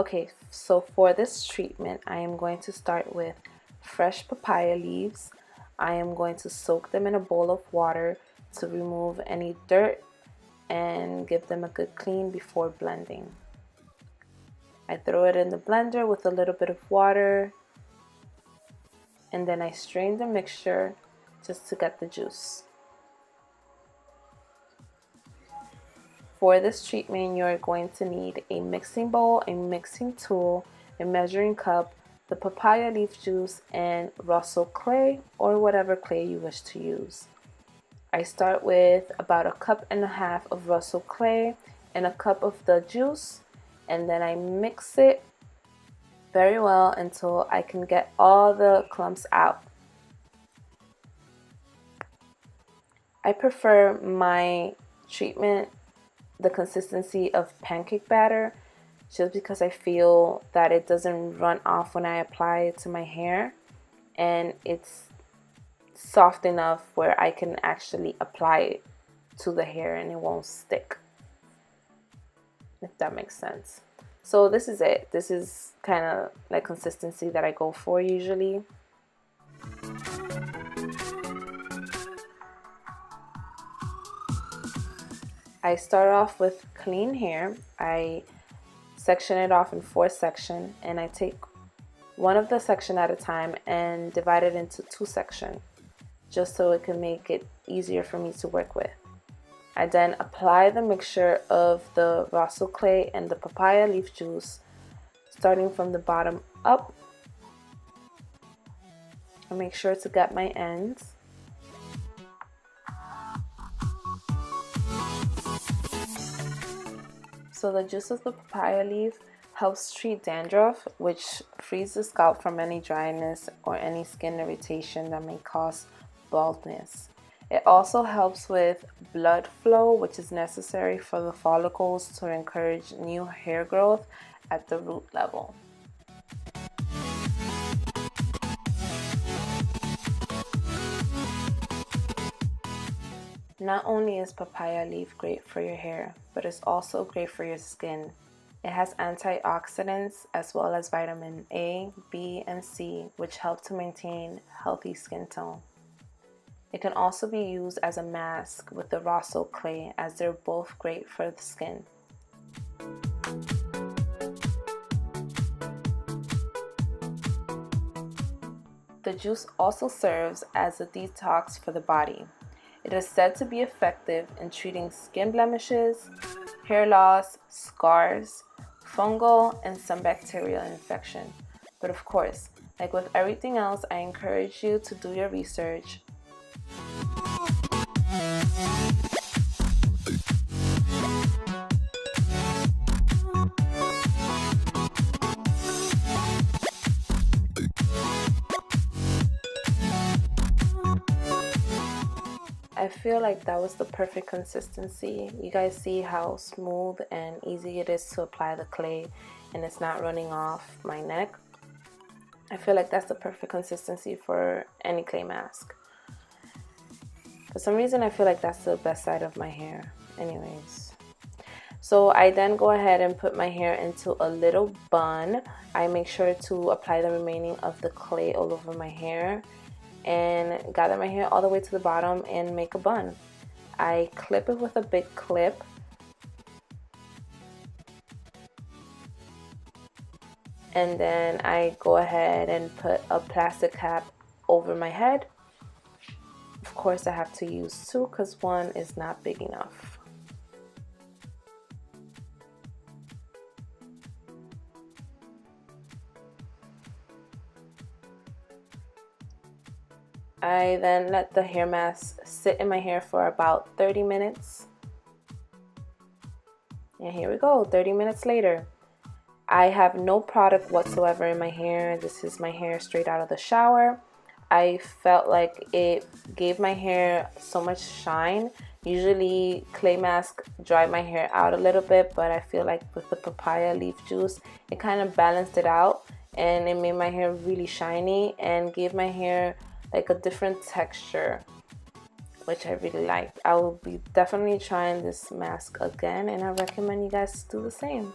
Okay, so for this treatment, I am going to start with fresh papaya leaves. I am going to soak them in a bowl of water to remove any dirt and give them a good clean before blending. I throw it in the blender with a little bit of water, and then I strain the mixture just to get the juice. For this treatment, you're going to need a mixing bowl, a mixing tool, a measuring cup, the papaya leaf juice, and xoxo clay or whatever clay you wish to use. I start with about 1.5 cups of xoxo clay and a cup of the juice, and then I mix it very well until I can get all the clumps out. I prefer my treatment the consistency of pancake batter just because I feel that it doesn't run off when I apply it to my hair, and it's soft enough where I can actually apply it to the hair and it won't stick, if that makes sense. So this is it. This is kind of like consistency that I go for usually. I start off with clean hair. I section it off in 4 sections, and I take one of the section at a time and divide it into 2 sections just so it can make it easier for me to work with. I then apply the mixture of the xoxo clay and the papaya leaf juice starting from the bottom up. I make sure to get my ends. So the juice of the papaya leaf helps treat dandruff, which frees the scalp from any dryness or any skin irritation that may cause baldness. It also helps with blood flow, which is necessary for the follicles to encourage new hair growth at the root level. Not only is papaya leaf great for your hair, but it's also great for your skin. It has antioxidants as well as vitamin A, B, and C, which help to maintain healthy skin tone. It can also be used as a mask with the xoxo clay, as they're both great for the skin. The juice also serves as a detox for the body. It is said to be effective in treating skin blemishes, hair loss, scars, fungal, and some bacterial infection. But of course, like with everything else, I encourage you to do your research. I feel like that was the perfect consistency. You guys see how smooth and easy it is to apply the clay, and it's not running off my neck. I feel like that's the perfect consistency for any clay mask. For some reason, I feel like that's the best side of my hair. Anyways, so I then go ahead and put my hair into a little bun. I make sure to apply the remaining of the clay all over my hair and gather my hair all the way to the bottom and make a bun. I clip it with a big clip. And then I go ahead and put a plastic cap over my head. Of course, I have to use 2 because 1 is not big enough. I then let the hair mask sit in my hair for about 30 minutes. And here we go, 30 minutes later. I have no product whatsoever in my hair. This is my hair straight out of the shower. I felt like it gave my hair so much shine. Usually clay mask dry my hair out a little bit, but I feel like with the papaya leaf juice, it kind of balanced it out and it made my hair really shiny and gave my hair like a different texture, which I really liked. I will be definitely trying this mask again, and I recommend you guys do the same.